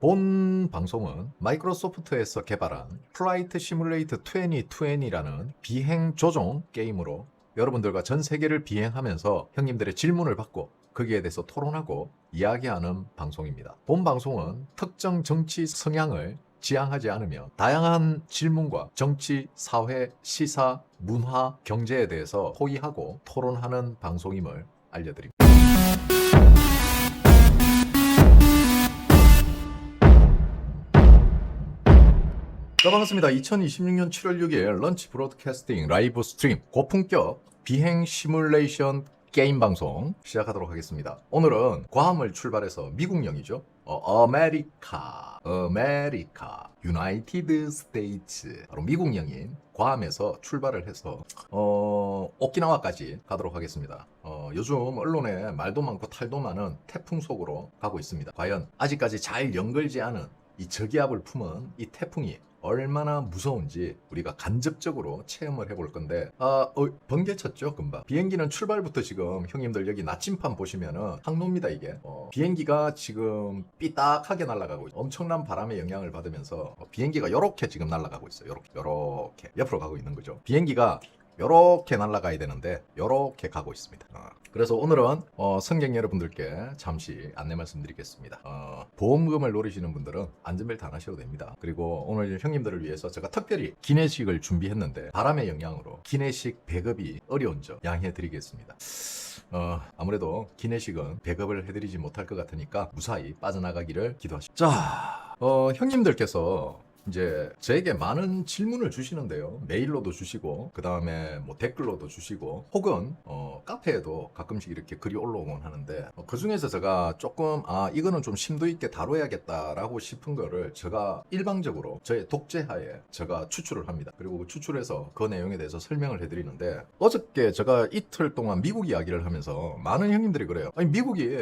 본 방송은 마이크로소프트에서 개발한 플라이트 시뮬레이터 2020라는 비행 조종 게임으로 여러분들과 전 세계를 비행하면서 형님들의 질문을 받고 거기에 대해서 토론하고 이야기하는 방송입니다. 본 방송은 특정 정치 성향을 지향하지 않으며 다양한 질문과 정치, 사회, 시사, 문화, 경제에 대해서 토의하고 토론하는 방송임을 알려드립니다. 반갑습니다. 2026년 7월 6일 런치 브로드캐스팅 라이브 스트림 고품격 비행 시뮬레이션 게임 방송 시작하도록 하겠습니다. 오늘은 괌을 출발해서 미국령이죠. 아메리카, 유나이티드 스테이츠, 바로 미국령인 괌에서 출발을 해서 오키나와까지 가도록 하겠습니다. 요즘 언론에 말도 많고 탈도 많은 태풍 속으로 가고 있습니다. 과연 아직까지 잘 연결지 않은 이 저기압을 품은 이 태풍이 얼마나 무서운지 우리가 간접적으로 체험을 해볼 건데 번개 쳤죠 금방. 비행기는 출발부터 지금 형님들 여기 나침판 보시면은 항로입니다 이게. 비행기가 지금 삐딱하게 날아가고 있어요. 엄청난 바람의 영향을 받으면서 비행기가 요렇게 지금 날아가고 있어요. 요렇게 옆으로 가고 있는 거죠. 비행기가 요렇게 날아가야 되는데 요렇게 가고 있습니다. 그래서 오늘은 승객 여러분들께 잠시 안내 말씀드리겠습니다. 보험금을 노리시는 분들은 안전벨트 안 하셔도 됩니다. 그리고 오늘 형님들을 위해서 제가 특별히 기내식을 준비했는데 바람의 영향으로 기내식 배급이 어려운 점 양해해 드리겠습니다. 아무래도 기내식은 배급을 해드리지 못할 것 같으니까 무사히 빠져나가기를 기도하십시오. 자, 형님들께서 이제 저에게 많은 질문을 주시는데요. 메일로도 주시고 그 다음에 뭐 댓글로도 주시고 혹은 카페에도 가끔씩 이렇게 글이 올라오곤 하는데 그 중에서 제가 조금 이거는 좀 심도 있게 다뤄야겠다라고 싶은 거를 제가 일방적으로 저의 독재하에 제가 추출을 합니다. 그리고 추출해서 그 내용에 대해서 설명을 해드리는데 어저께 제가 이틀 동안 미국 이야기를 하면서 많은 형님들이 그래요. 아니 미국이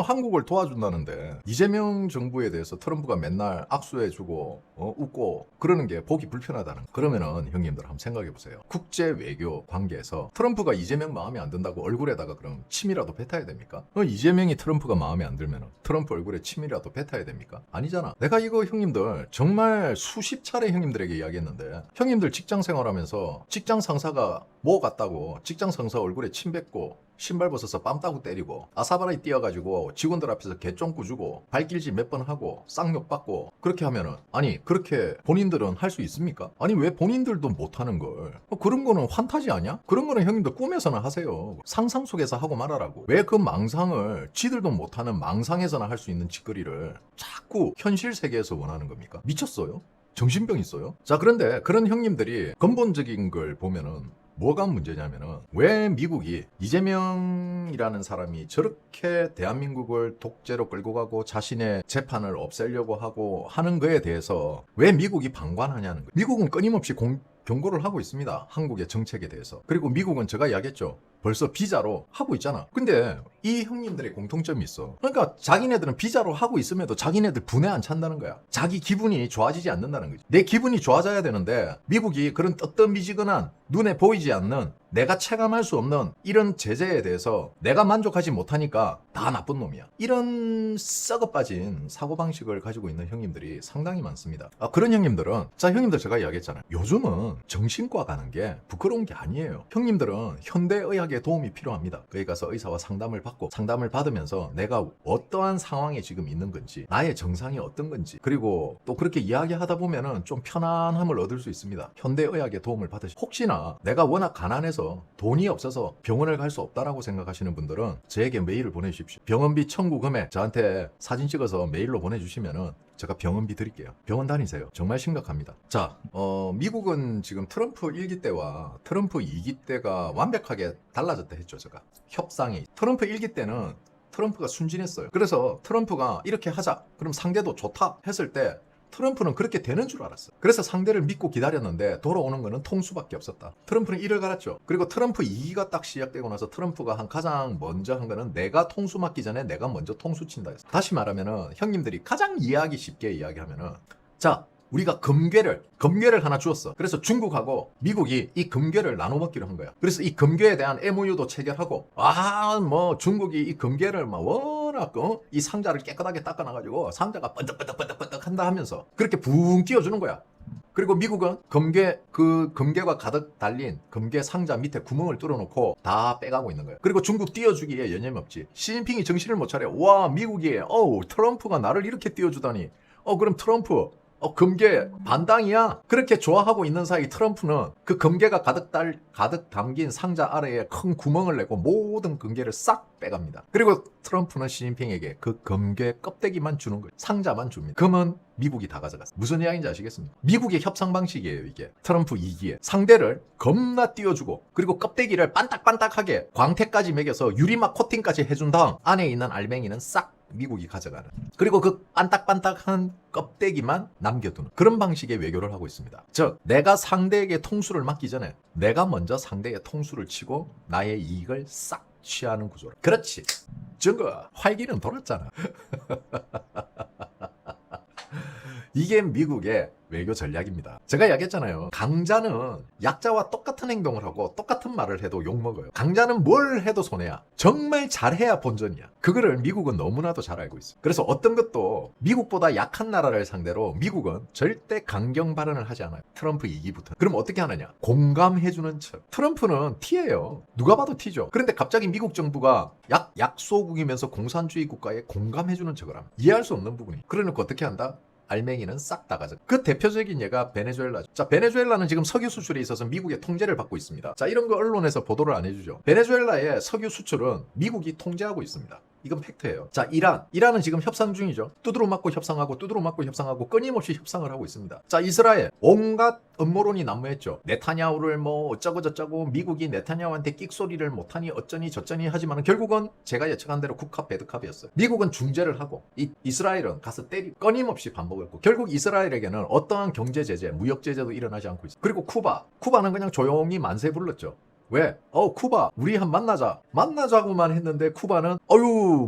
한국을 도와준다는데 이재명 정부에 대해서 트럼프가 맨날 악수해주고 웃고 그러는 게 보기 불편하다는. 그러면은 형님들 한번 생각해 보세요. 국제 외교 관계에서 트럼프가 이재명 마음에 안 든다고 얼굴에다가 그럼 침이라도 뱉어야 됩니까? 이재명이 트럼프가 마음에 안 들면은 트럼프 얼굴에 침이라도 뱉어야 됩니까? 아니잖아. 내가 이거 형님들 정말 수십 차례 형님들에게 이야기했는데 형님들 직장 생활하면서 직장 상사가 뭐 같다고 직장 상사 얼굴에 침 뱉고 신발 벗어서 빰 따고 때리고 아사바라이 뛰어가지고 직원들 앞에서 개쫑꾸 주고 발길질 몇 번 하고 쌍욕 받고 그렇게 하면은 아니 그렇게 본인들은 할 수 있습니까? 아니 왜 본인들도 못하는 걸 그런 거는 환타지 아니야? 그런 거는 형님들 꿈에서나 하세요. 상상 속에서 하고 말아라고. 왜 그 망상을 지들도 못하는 망상에서나 할 수 있는 짓거리를 자꾸 현실 세계에서 원하는 겁니까? 미쳤어요? 정신병 있어요? 자, 그런데 그런 형님들이 근본적인 걸 보면은 뭐가 문제냐면은 왜 미국이 이재명이라는 사람이 저렇게 대한민국을 독재로 끌고 가고 자신의 재판을 없애려고 하고 하는 거에 대해서 왜 미국이 방관하냐는 거예요. 미국은 끊임없이 경고를 하고 있습니다. 한국의 정책에 대해서. 그리고 미국은 제가 이야기했죠. 벌써 비자로 하고 있잖아. 근데 이 형님들의 공통점이 있어. 그러니까 자기네들은 비자로 하고 있음에도 자기네들 분해 안 찬다는 거야. 자기 기분이 좋아지지 않는다는 거지. 내 기분이 좋아져야 되는데 미국이 그런 뜨뜻미지근한 눈에 보이지 않는 내가 체감할 수 없는 이런 제재에 대해서 내가 만족하지 못하니까 다 나쁜 놈이야. 이런 썩어 빠진 사고방식을 가지고 있는 형님들이 상당히 많습니다. 그런 형님들은 자 형님들 제가 이야기했잖아요. 요즘은 정신과 가는 게 부끄러운 게 아니에요. 형님들은 현대의학의 도움이 필요합니다. 거기 가서 의사와 상담을 받고 상담을 받으면서 내가 어떠한 상황에 지금 있는 건지 나의 정상이 어떤 건지 그리고 또 그렇게 이야기하다 보면은 좀 편안함을 얻을 수 있습니다. 현대의학의 도움을 받으시고 혹시나 내가 워낙 가난해서 돈이 없어서 병원을 갈 수 없다라고 생각하시는 분들은 저에게 메일을 보내주십시오. 병원비 청구 금액 저한테 사진 찍어서 메일로 보내주시면은 제가 병원비 드릴게요. 병원 다니세요. 정말 심각합니다. 자, 미국은 지금 트럼프 1기 때와 트럼프 2기 때가 완벽하게 달라졌다 했죠. 제가 협상이 트럼프 1기 때는 트럼프가 순진했어요. 그래서 트럼프가 이렇게 하자 그럼 상대도 좋다 했을 때 트럼프는 그렇게 되는 줄 알았어. 그래서 상대를 믿고 기다렸는데 돌아오는 거는 통수밖에 없었다. 트럼프는 이를 갈았죠. 그리고 트럼프 2기가 딱 시작되고 나서 트럼프가 가장 먼저 한 거는 내가 통수 맞기 전에 내가 먼저 통수 친다 했어. 다시 말하면은 형님들이 가장 이해하기 쉽게 이야기하면은 자 우리가 금괴를 하나 주었어. 그래서 중국하고 미국이 이 금괴를 나눠 먹기로 한 거야. 그래서 이 금괴에 대한 MOU도 체결하고 중국이 이 금괴를 워낙 얼마나 이 상자를 깨끗하게 닦아놔가지고 상자가 번덕번덕번덕번덕 한다 하면서 그렇게 붕 띄워주는 거야. 그리고 미국은 금괴가 가득 달린 금괴 상자 밑에 구멍을 뚫어놓고 다 빼가고 있는 거예요. 그리고 중국 띄워주기에 여념이 없지. 시진핑이 정신을 못 차려. 와, 미국이 트럼프가 나를 이렇게 띄워주다니. 그럼 트럼프 금괴 반당이야. 그렇게 좋아하고 있는 사이 트럼프는 그 금괴가 가득 담긴 상자 아래에 큰 구멍을 내고 모든 금괴를 싹 빼갑니다. 그리고 트럼프는 시진핑에게 그 금괴 껍데기만 주는 거예요. 상자만 줍니다. 그러면 미국이 다 가져갔어요. 무슨 이야기인지 아시겠습니까? 미국의 협상 방식이에요, 이게. 트럼프 2기에 상대를 겁나 띄워주고 그리고 껍데기를 반딱반딱하게 광택까지 매겨서 유리막 코팅까지 해준 다음 안에 있는 알맹이는 싹 미국이 가져가는, 그리고 그 반딱반딱한 껍데기만 남겨두는 그런 방식의 외교를 하고 있습니다. 즉, 내가 상대에게 통수를 맡기 전에 내가 먼저 상대의 통수를 치고 나의 이익을 싹 취하는 구조라. 그렇지. 증거 활기는 돌았잖아. 이게 미국의 외교 전략입니다. 제가 이야기했잖아요. 강자는 약자와 똑같은 행동을 하고 똑같은 말을 해도 욕먹어요. 강자는 뭘 해도 손해야. 정말 잘해야 본전이야. 그거를 미국은 너무나도 잘 알고 있어요. 그래서 어떤 것도 미국보다 약한 나라를 상대로 미국은 절대 강경 발언을 하지 않아요. 트럼프 2기부터. 그럼 어떻게 하느냐? 공감해주는 척. 트럼프는 T예요. 누가 봐도 T죠. 그런데 갑자기 미국 정부가 약소국이면서 공산주의 국가에 공감해주는 척을 합니다. 이해할 수 없는 부분이. 그러니까 어떻게 한다? 알맹이는 싹 다 가져. 그 대표적인 예가 베네수엘라죠. 자, 베네수엘라는 지금 석유 수출에 있어서 미국의 통제를 받고 있습니다. 자, 이런 거 언론에서 보도를 안 해주죠. 베네수엘라의 석유 수출은 미국이 통제하고 있습니다. 이건 팩트예요. 자, 이란은 지금 협상 중이죠. 두드러 맞고 협상하고 두드러 맞고 협상하고 끊임없이 협상을 하고 있습니다. 자, 이스라엘 온갖 음모론이 난무했죠. 네타냐후를 뭐 어쩌고 저쩌고 미국이 네타냐후한테 끽소리를 못하니 어쩌니 저쩌니 하지만 결국은 제가 예측한 대로 국합 배드캅이었어요. 미국은 중재를 하고 이스라엘은 가서 때리고 끊임없이 반복했고 결국 이스라엘에게는 어떠한 경제 제재, 무역 제재도 일어나지 않고 있어요. 그리고 쿠바는 그냥 조용히 만세 불렀죠. 왜? 쿠바 우리 만나자고만 했는데 쿠바는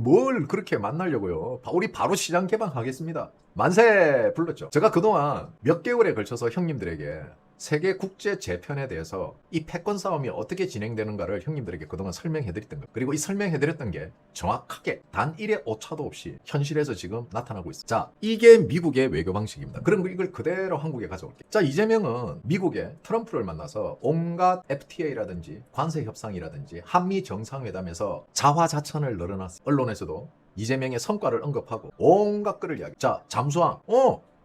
뭘 그렇게 만나려고요. 우리 바로 시장 개방하겠습니다. 만세 불렀죠. 제가 그동안 몇 개월에 걸쳐서 형님들에게 세계 국제 재편에 대해서 이 패권 싸움이 어떻게 진행되는가를 형님들에게 그동안 설명해드렸던 거예요. 그리고 이 설명해드렸던 게 정확하게 단 1의 오차도 없이 현실에서 지금 나타나고 있어요. 자, 이게 미국의 외교 방식입니다. 그럼 이걸 그대로 한국에 가져올게요. 자, 이재명은 미국의 트럼프를 만나서 온갖 FTA라든지 관세 협상이라든지 한미 정상회담에서 자화자찬을 늘어놨어요. 언론에서도 이재명의 성과를 언급하고 온갖 글을 이야기. 자, 잠수함.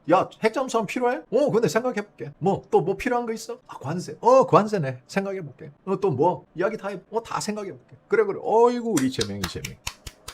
야, 핵잠수함 필요해? 근데 생각해볼게. 또 필요한 거 있어? 관세. 관세네. 생각해볼게. 또 이야기 다 해. 다 생각해볼게. 그래. 어이구, 우리 재명이.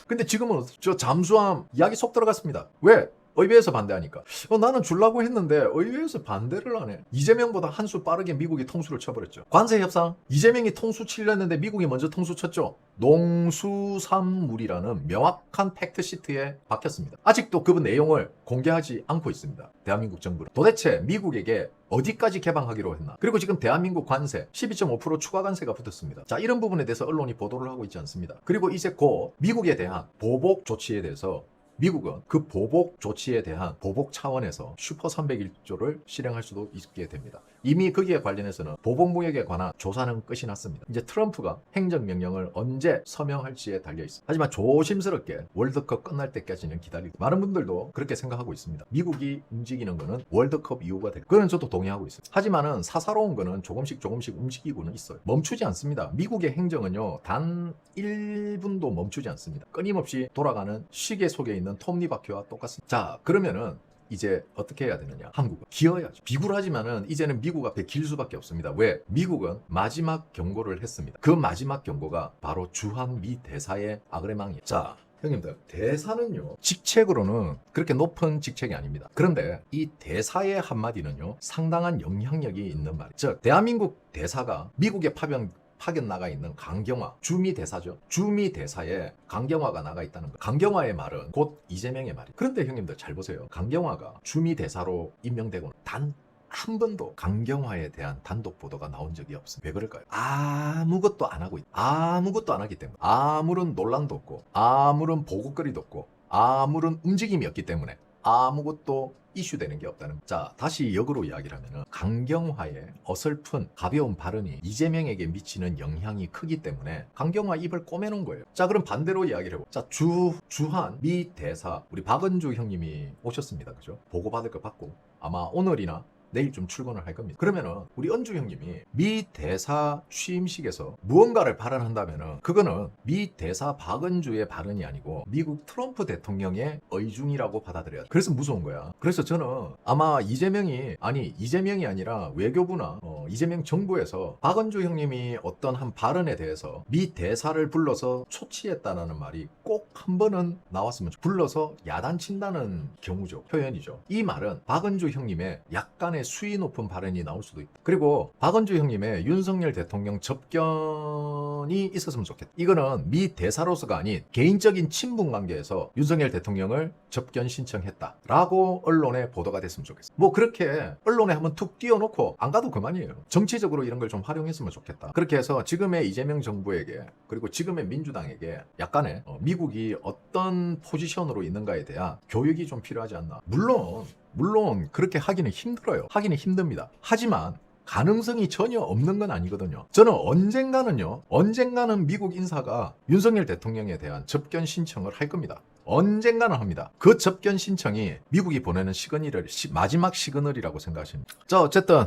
근데 지금은 저 잠수함 이야기 속 들어갔습니다. 왜? 의회에서 반대하니까. 나는 주려고 했는데 의회에서 반대를 안 해. 이재명보다 한 수 빠르게 미국이 통수를 쳐버렸죠. 관세 협상. 이재명이 통수 치려는데 미국이 먼저 통수 쳤죠. 농수산물이라는 명확한 팩트시트에 박혔습니다. 아직도 그 내용을 공개하지 않고 있습니다. 대한민국 정부는. 도대체 미국에게 어디까지 개방하기로 했나? 그리고 지금 대한민국 관세 12.5% 추가 관세가 붙었습니다. 자, 이런 부분에 대해서 언론이 보도를 하고 있지 않습니다. 그리고 이제 곧 미국에 대한 보복 조치에 대해서 미국은 그 보복 조치에 대한 보복 차원에서 슈퍼 301조를 실행할 수도 있게 됩니다. 이미 거기에 관련해서는 보복무역에 관한 조사는 끝이 났습니다. 이제 트럼프가 행정명령을 언제 서명할지에 달려있습니다. 하지만 조심스럽게 월드컵 끝날 때까지는 기다리고, 많은 분들도 그렇게 생각하고 있습니다. 미국이 움직이는 거는 월드컵 이후가 될 거예요. 그건 저도 동의하고 있습니다. 하지만은 사사로운 거는 조금씩 움직이고는 있어요. 멈추지 않습니다. 미국의 행정은요, 단 1분도 멈추지 않습니다. 끊임없이 돌아가는 시계 속에 있는 톱니바퀴와 똑같습니다. 자, 그러면은 이제 어떻게 해야 되느냐? 한국은 기어야죠. 비굴하지만은 이제는 미국 앞에 길 수밖에 없습니다. 왜? 미국은 마지막 경고를 했습니다. 그 마지막 경고가 바로 주한 미 대사의 아그레망이에요. 자, 형님들, 대사는요, 직책으로는 그렇게 높은 직책이 아닙니다. 그런데 이 대사의 한마디는요, 상당한 영향력이 있는 말이죠. 즉, 대한민국 대사가 미국에 파견 나가 있는 강경화, 주미 대사죠. 주미 대사에 강경화가 나가 있다는 거. 강경화의 말은 곧 이재명의 말이에요. 그런데 형님들 잘 보세요. 강경화가 주미 대사로 임명되고는 단 한 번도 강경화에 대한 단독 보도가 나온 적이 없습니다. 왜 그럴까요? 아무것도 안 하고 있다. 아무것도 안 하기 때문에. 아무런 논란도 없고, 아무런 보고거리도 없고, 아무런 움직임이 없기 때문에 아무것도 이슈되는 게 없다는. 자, 다시 역으로 이야기를 하면은 강경화의 어설픈 가벼운 발언이 이재명에게 미치는 영향이 크기 때문에 강경화 입을 꼬매놓은 거예요. 자, 그럼 반대로 이야기를 해보. 자, 주한 미 대사 우리 박은주 형님이 오셨습니다. 그죠? 보고받을 거 받고 아마 오늘이나 내일쯤 출근을 할 겁니다. 그러면은 우리 은주 형님이 미 대사 취임식에서 무언가를 발언한다면은 그거는 미 대사 박은주의 발언이 아니고 미국 트럼프 대통령의 의중이라고 받아들여야 돼. 그래서 무서운 거야. 그래서 저는 아마 이재명이 아니라 외교부나 이재명 정부에서 박은주 형님이 어떤 한 발언에 대해서 미 대사를 불러서 초치했다는 말이 꼭 한 번은 나왔으면 불러서 야단친다는 경우죠. 표현이죠. 이 말은 박은주 형님의 약간의 수위 높은 발언이 나올 수도 있다. 그리고 박은주 형님의 윤석열 대통령 접견이 있었으면 좋겠다. 이거는 미 대사로서가 아닌 개인적인 친분 관계에서 윤석열 대통령을 접견 신청했다라고 언론에 보도가 됐으면 좋겠어. 뭐 그렇게 언론에 한번 툭 띄워놓고 안 가도 그만이에요. 정치적으로 이런 걸 좀 활용했으면 좋겠다. 그렇게 해서 지금의 이재명 정부에게 그리고 지금의 민주당에게 약간의 미국이 어떤 포지션으로 있는가에 대한 교육이 좀 필요하지 않나. 물론 그렇게 하기는 힘들어요. 하기는 힘듭니다. 하지만 가능성이 전혀 없는 건 아니거든요. 저는 언젠가는 미국 인사가 윤석열 대통령에 대한 접견 신청을 할 겁니다. 언젠가는 합니다. 그 접견 신청이 미국이 보내는 마지막 시그널이라고 생각하십니다. 자, 어쨌든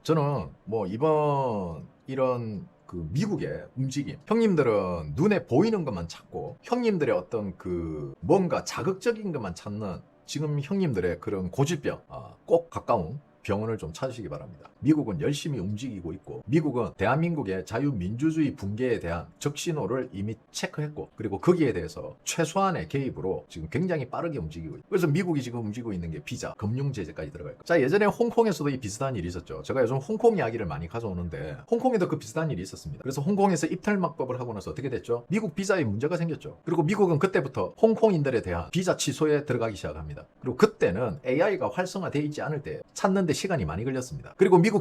저는 뭐 이번 이런 그 미국의 움직임, 형님들은 눈에 보이는 것만 찾고 형님들의 어떤 그 뭔가 자극적인 것만 찾는 지금 형님들의 그런 고질병, 꼭 가까운 병원을 좀 찾으시기 바랍니다. 미국은 열심히 움직이고 있고 미국은 대한민국의 자유민주주의 붕괴에 대한 적신호를 이미 체크했고 그리고 거기에 대해서 최소한의 개입으로 지금 굉장히 빠르게 움직이고 있고 그래서 미국이 지금 움직이고 있는 게 비자, 금융 제재까지 들어갈 거예요. 자, 예전에 홍콩에서도 이 비슷한 일이 있었죠. 제가 요즘 홍콩 이야기를 많이 가져오는데 홍콩에도 그 비슷한 일이 있었습니다. 그래서 홍콩에서 입탈막법을 하고 나서 어떻게 됐죠? 미국 비자에 문제가 생겼죠. 그리고 미국은 그때부터 홍콩인들에 대한 비자 취소에 들어가기 시작합니다. 그리고 그때는 AI가 활성화되어 있지 않을 때 찾는데 시간이 많이 걸렸습니다. 그리고 미국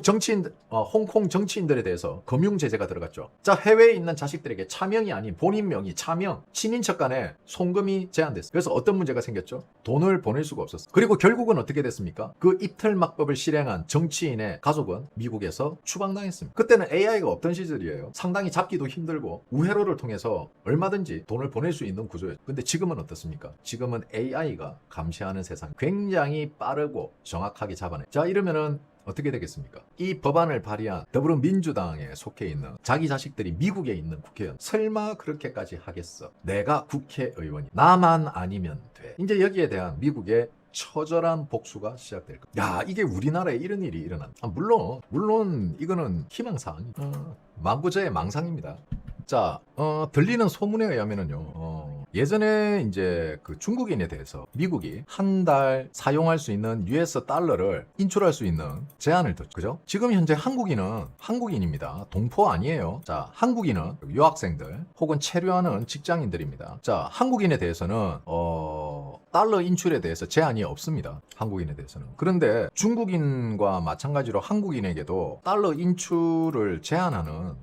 홍콩 정치인들에 대해서 금융 제재가 들어갔죠. 자, 해외에 있는 자식들에게 차명이 아닌 본인 명의 차명, 친인척 간에 송금이 제한됐어요. 그래서 어떤 문제가 생겼죠? 돈을 보낼 수가 없었어요. 그리고 결국은 어떻게 됐습니까? 그 입틀막법을 실행한 정치인의 가족은 미국에서 추방당했습니다. 그때는 AI가 없던 시절이에요. 상당히 잡기도 힘들고 우회로를 통해서 얼마든지 돈을 보낼 수 있는 구조였죠. 근데 지금은 어떻습니까? 지금은 AI가 감시하는 세상, 굉장히 빠르고 정확하게 잡아내. 자, 이러면은 어떻게 되겠습니까? 이 법안을 발의한 더불어민주당에 속해 있는 자기 자식들이 미국에 있는 국회의원 설마 그렇게까지 하겠어? 내가 국회의원이 나만 아니면 돼. 이제 여기에 대한 미국의 처절한 복수가 시작될 겁니다. 야, 이게 우리나라에 이런 일이 일어난다. 물론 이거는 희망사항이죠. 망구저의 망상입니다. 자, 들리는 소문에 의하면은요, 예전에 이제 그 중국인에 대해서 미국이 한 달 사용할 수 있는 US 달러를 인출할 수 있는 제한을 뒀죠. 그죠? 지금 현재 한국인입니다. 동포 아니에요. 자, 한국인은 유학생들 혹은 체류하는 직장인들입니다. 자, 한국인에 대해서는, 달러 인출에 대해서 제한이 없습니다. 한국인에 대해서는. 그런데 중국인과 마찬가지로 한국인에게도 달러 인출을 제한하는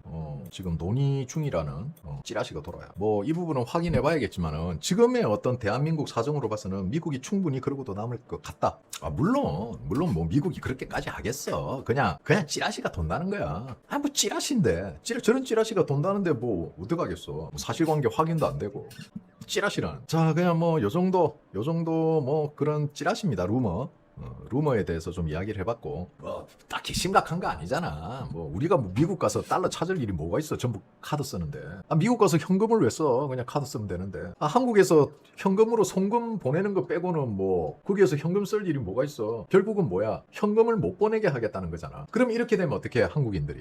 지금 논의 중이라는 찌라시가 돌아요. 뭐 이 부분은 확인해 봐야겠지만은 지금의 어떤 대한민국 사정으로 봐서는 미국이 충분히 그러고도 남을 것 같다. 물론 뭐 미국이 그렇게까지 하겠어. 그냥 찌라시가 돈다는 거야. 뭐 찌라시인데 저런 찌라시가 돈다는데 뭐 어떡하겠어. 뭐 사실관계 확인도 안 되고. 찌라시란. 자, 그냥 뭐 요 정도 뭐 그런 찌라시입니다. 루머에 대해서 좀 이야기를 해봤고 딱히 심각한 거 아니잖아. 뭐 우리가 뭐 미국 가서 달러 찾을 일이 뭐가 있어. 전부 카드 쓰는데. 미국 가서 현금을 왜 써? 그냥 카드 쓰면 되는데. 한국에서 현금으로 송금 보내는 거 빼고는 뭐 거기에서 현금 쓸 일이 뭐가 있어. 결국은 뭐야? 현금을 못 보내게 하겠다는 거잖아. 그럼 이렇게 되면 어떻게 해?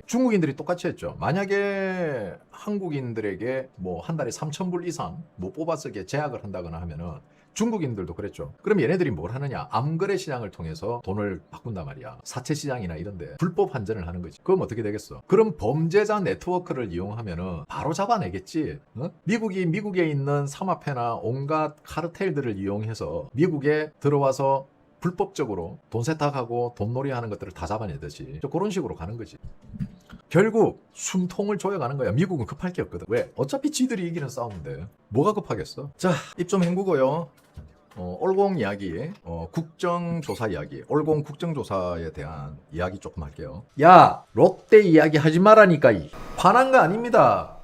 중국인들이 똑같이 했죠. 만약에 한국인들에게 뭐 한 달에 3,000불 이상 뭐 뽑아쓰게 제약을 한다거나 하면은 중국인들도 그랬죠. 그럼 얘네들이 뭘 하느냐? 암거래 시장을 통해서 돈을 바꾼단 말이야. 사채 시장이나 이런데 불법 환전을 하는 거지. 그럼 어떻게 되겠어? 그럼 범죄자 네트워크를 이용하면은 바로 잡아내겠지. 미국에 있는 사마페나 온갖 카르텔들을 이용해서 미국에 들어와서 불법적으로 돈 세탁하고 돈놀이 하는 것들을 다 잡아내듯이 그런 식으로 가는 거지. 결국 숨통을 조여가는 거야. 미국은 급할 게 없거든. 왜? 어차피 지들이 이기는 싸움인데 뭐가 급하겠어? 자, 입 좀 헹구고요. 올공 이야기, 국정조사 이야기, 올공 국정조사에 대한 이야기 조금 할게요. 야, 롯데 이야기 하지 말라니까. 화난 거 아닙니다.